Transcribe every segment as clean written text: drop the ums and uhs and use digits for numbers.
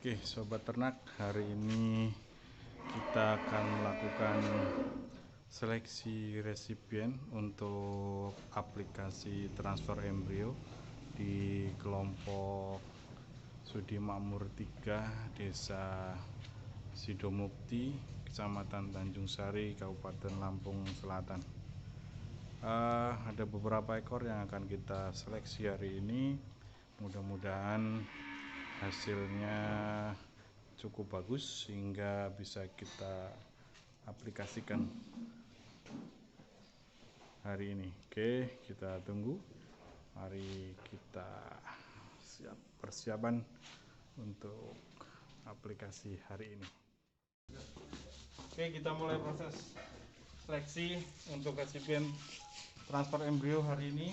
Oke, sobat ternak, hari ini kita akan melakukan seleksi resipien untuk aplikasi transfer embrio di kelompok Sudi Makmur 3, Desa Sidomukti, Kecamatan Tanjung Sari, Kabupaten Lampung Selatan. Ada beberapa ekor yang akan kita seleksi hari ini. Mudah-mudahan hasilnya cukup bagus sehingga bisa kita aplikasikan hari ini. Oke, kita tunggu. Mari kita siap persiapan untuk aplikasi hari ini. Oke, kita mulai proses seleksi untuk resipien transfer embrio hari ini.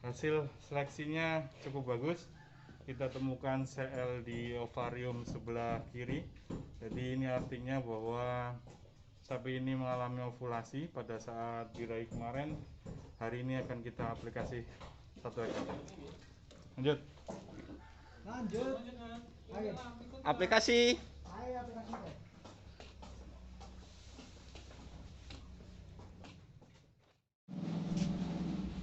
Hasil seleksinya cukup bagus. Kita temukan CL di ovarium sebelah kiri. Jadi ini artinya bahwa sapi ini mengalami ovulasi pada saat birahi kemarin. Hari ini akan kita aplikasi satu ekor. Lanjut. Ayo. Aplikasi. Ayo aplikasi.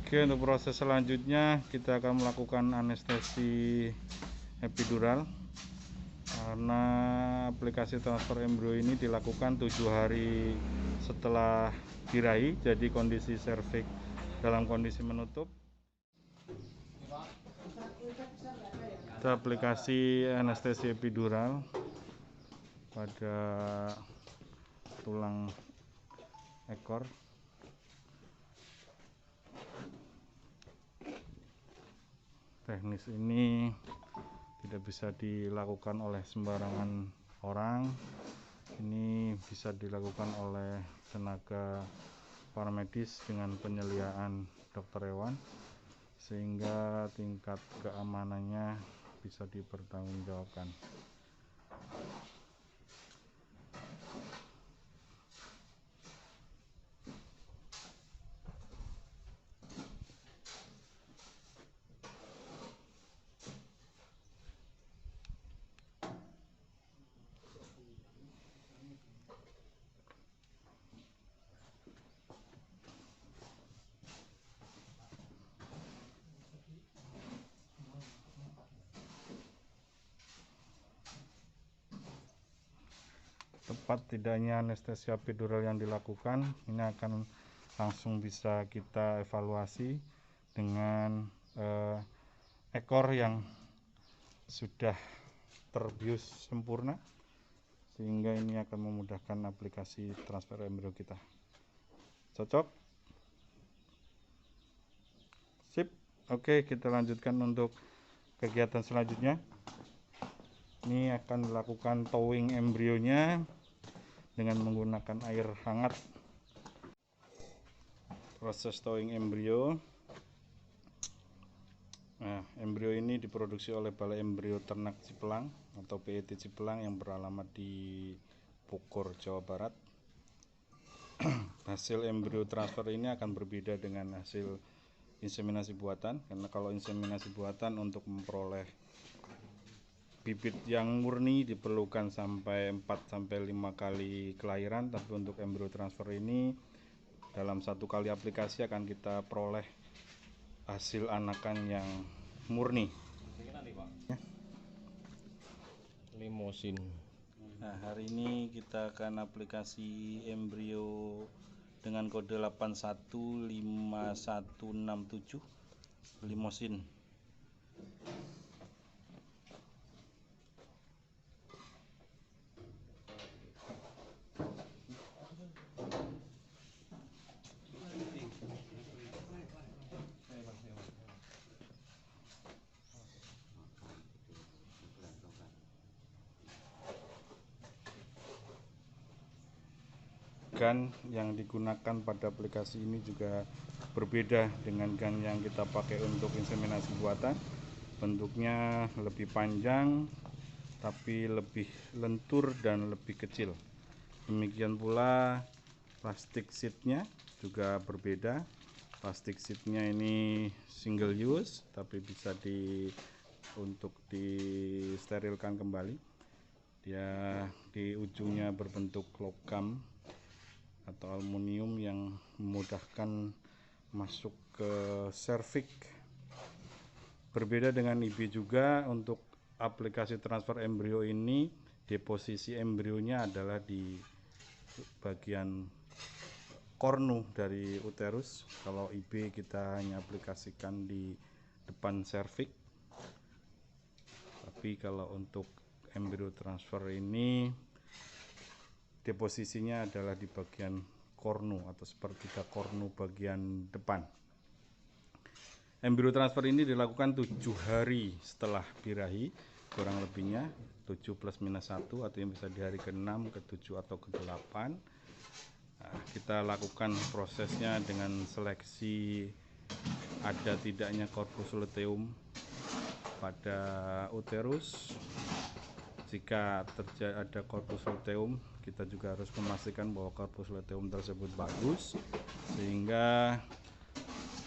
Oke, untuk proses selanjutnya kita akan melakukan anestesi epidural karena aplikasi transfer embrio ini dilakukan 7 hari setelah birahi, jadi kondisi serviks dalam kondisi menutup. Kita aplikasi anestesi epidural pada tulang ekor. Teknis ini tidak bisa dilakukan oleh sembarangan orang. Ini bisa dilakukan oleh tenaga paramedis dengan penyeliaan dokter hewan, sehingga tingkat keamanannya bisa dipertanggungjawabkan. Tepat tidaknya anestesi epidural yang dilakukan ini akan langsung bisa kita evaluasi dengan ekor yang sudah terbius sempurna, sehingga ini akan memudahkan aplikasi transfer embrio kita. Cocok? Sip. Oke, kita lanjutkan untuk kegiatan selanjutnya. Ini akan dilakukan towing embrionya dengan menggunakan air hangat. Proses towing embrio. Nah, embrio ini diproduksi oleh Balai Embrio Ternak Cipelang atau PET Cipelang yang beralamat di Bogor, Jawa Barat. Hasil embrio transfer ini akan berbeda dengan hasil inseminasi buatan, karena kalau inseminasi buatan untuk memperoleh bibit yang murni diperlukan sampai 4-5 kali kelahiran, tapi untuk embrio transfer ini dalam satu kali aplikasi akan kita peroleh hasil anakan yang murni. Limosin. Nah, hari ini kita akan aplikasi embrio dengan kode 815167 limosin. Gun yang digunakan pada aplikasi ini juga berbeda dengan gang yang kita pakai untuk inseminasi buatan. Bentuknya lebih panjang tapi lebih lentur dan lebih kecil. Demikian pula plastik seatnya juga berbeda. Plastik seatnya ini single use tapi bisa untuk disterilkan kembali. Dia di ujungnya berbentuk logam atau aluminium yang memudahkan masuk ke serviks. Berbeda dengan IB juga, untuk aplikasi transfer embrio ini deposisi embrionya adalah di bagian kornu dari uterus. Kalau IB kita hanya aplikasikan di depan serviks. Tapi kalau untuk embrio transfer ini deposisinya adalah di bagian kornu atau sepertiga kornu bagian depan. Embrio transfer ini dilakukan 7 hari setelah birahi, kurang lebihnya 7 plus minus 1, atau yang bisa di hari ke-6, ke-7 atau ke-8. Kita lakukan prosesnya dengan seleksi ada tidaknya corpus luteum pada uterus. Jika ada corpus luteum, kita juga harus memastikan bahwa corpus luteum tersebut bagus sehingga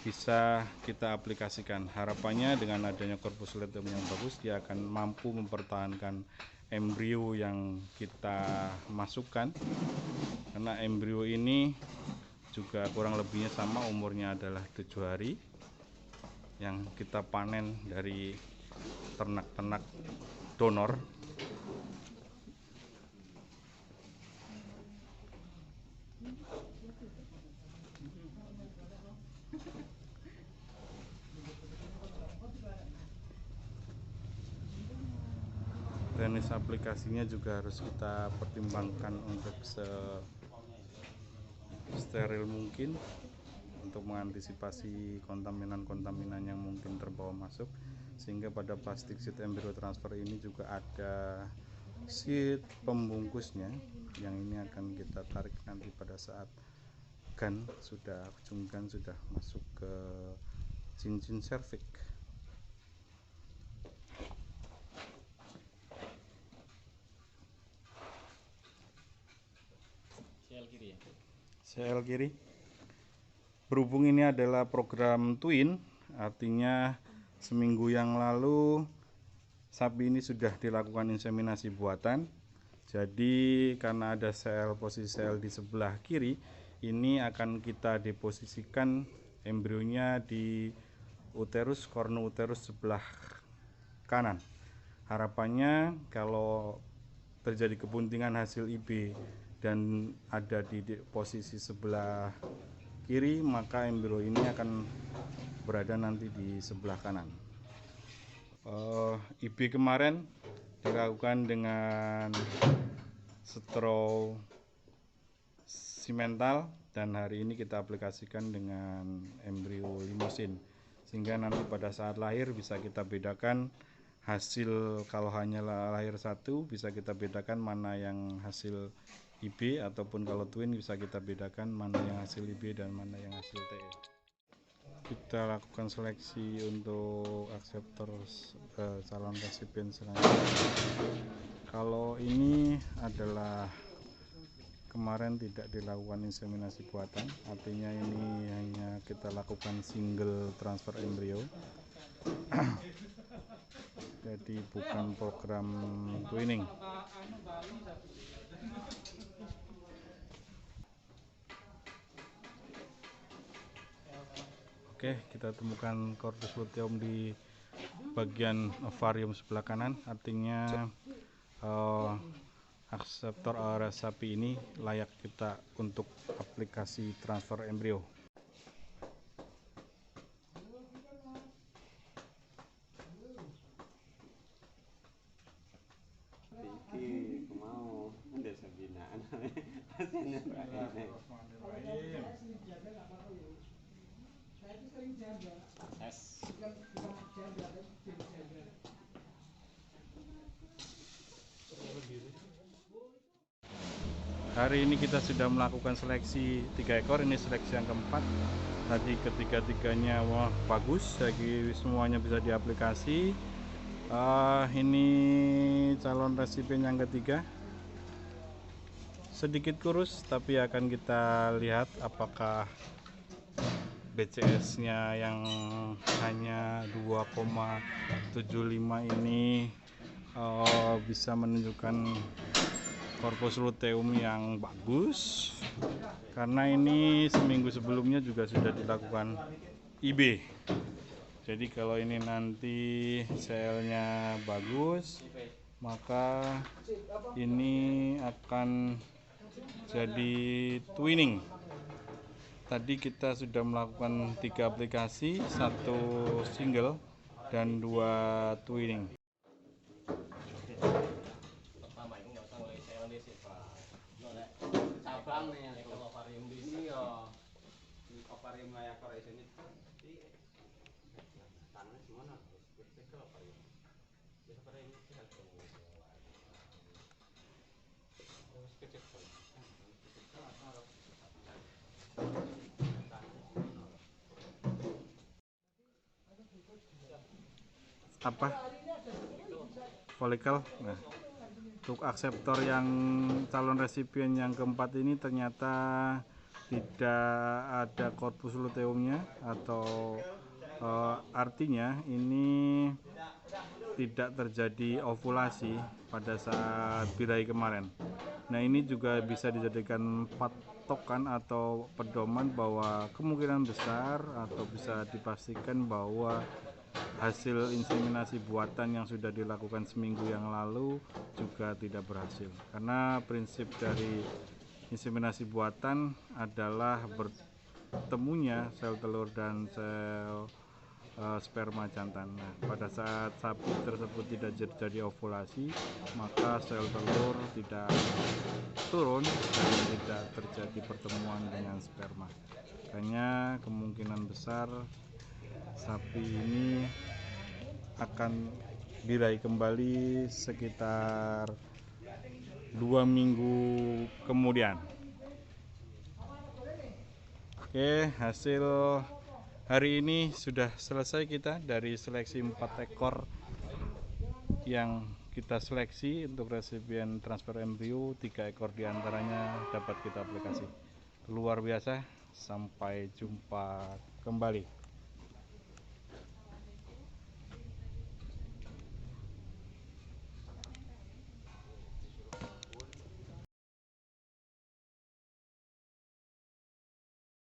bisa kita aplikasikan. Harapannya dengan adanya corpus luteum yang bagus, dia akan mampu mempertahankan embrio yang kita masukkan, karena embrio ini juga kurang lebihnya sama, umurnya adalah 7 hari yang kita panen dari ternak-ternak donor. Teknis aplikasinya juga harus kita pertimbangkan untuk steril mungkin, untuk mengantisipasi kontaminan-kontaminan yang mungkin terbawa masuk, sehingga pada plastik sheet embrio transfer ini juga ada sheet pembungkusnya, yang ini akan kita tarik nanti pada saat ujung gan sudah masuk ke cincin serviks. CL kiri. Berhubung ini adalah program twin, artinya seminggu yang lalu sapi ini sudah dilakukan inseminasi buatan. Jadi karena ada posisi sel di sebelah kiri, ini akan kita deposisikan embrionya di uterus, kornu uterus sebelah kanan. Harapannya kalau terjadi kepuntingan hasil IB dan ada di posisi sebelah kiri, maka embrio ini akan berada nanti di sebelah kanan. IB kemarin dilakukan dengan stroke simental, dan hari ini kita aplikasikan dengan embrio limosin, sehingga nanti pada saat lahir bisa kita bedakan hasil. Kalau hanya lahir satu, bisa kita bedakan mana yang hasil IB, ataupun kalau twin bisa kita bedakan mana yang hasil IB dan mana yang hasil TE. Kita lakukan seleksi untuk akseptor calon resipien selanjutnya. Kalau ini adalah kemarin tidak dilakukan inseminasi buatan, artinya ini hanya kita lakukan single transfer embrio. Jadi bukan program twinning. Oke, kita temukan corpus luteum di bagian ovarium sebelah kanan, artinya akseptor sapi ini layak kita untuk aplikasi transfer embrio. Hari ini kita sudah melakukan seleksi 3 ekor, ini seleksi yang keempat. Tadi ketiga-tiganya wah bagus, jadi semuanya bisa diaplikasi. Ini calon resipien yang ketiga, sedikit kurus tapi akan kita lihat apakah BCS-nya yang hanya 2,75 ini bisa menunjukkan korpus luteum yang bagus, karena ini seminggu sebelumnya juga sudah dilakukan IB. Jadi kalau ini nanti selnya bagus, maka ini akan jadi twinning. Tadi kita sudah melakukan 3 aplikasi, 1 single dan 2 twinning. Apa folikel. Nah, untuk akseptor yang calon resipien yang keempat ini ternyata tidak ada korpus luteumnya, atau artinya ini tidak terjadi ovulasi pada saat birahi kemarin. Nah, ini juga bisa dijadikan patokan atau pedoman bahwa kemungkinan besar atau bisa dipastikan bahwa hasil inseminasi buatan yang sudah dilakukan seminggu yang lalu juga tidak berhasil, karena prinsip dari inseminasi buatan adalah bertemunya sel telur dan sel sperma jantan. Nah, pada saat sapi tersebut tidak terjadi ovulasi, maka sel telur tidak turun dan tidak terjadi pertemuan dengan sperma. Makanya kemungkinan besar sapi ini akan birahi kembali sekitar 2 minggu kemudian. Oke, hasil hari ini sudah selesai kita dari seleksi 4 ekor yang kita seleksi untuk resipien transfer embrio. 3 ekor diantaranya dapat kita aplikasi. Luar biasa. Sampai jumpa kembali.